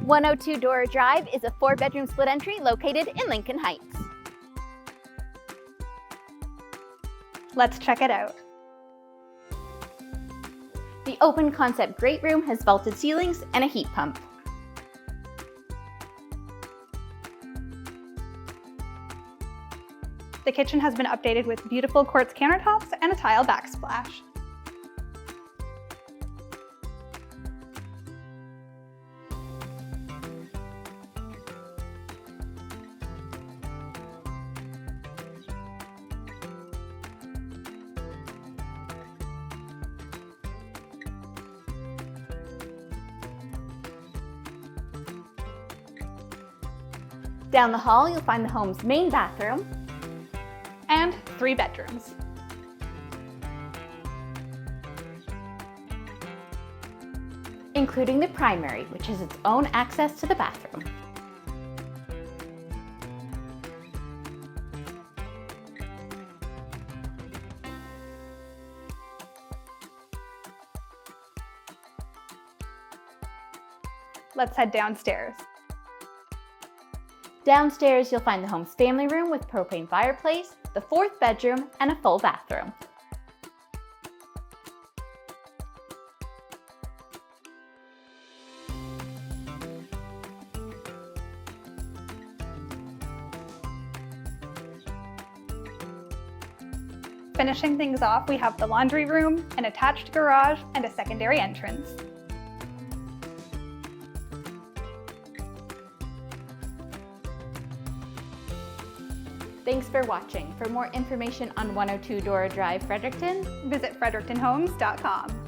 102 Dora Drive is a 4-bedroom split entry located in Lincoln Heights. Let's check it out. The open concept great room has vaulted ceilings and a heat pump. The kitchen has been updated with beautiful quartz countertops and a tile backsplash. Down the hall, you'll find the home's main bathroom And 3 bedrooms. including the primary, which has its own access to the bathroom. Let's head downstairs. Downstairs, you'll find the home's family room with propane fireplace, the 4th bedroom, and a full bathroom. Finishing things off, we have the laundry room, an attached garage, and a secondary entrance. Thanks for watching. For more information on 102 Dora Drive, Fredericton, Visit frederictonhomes.com.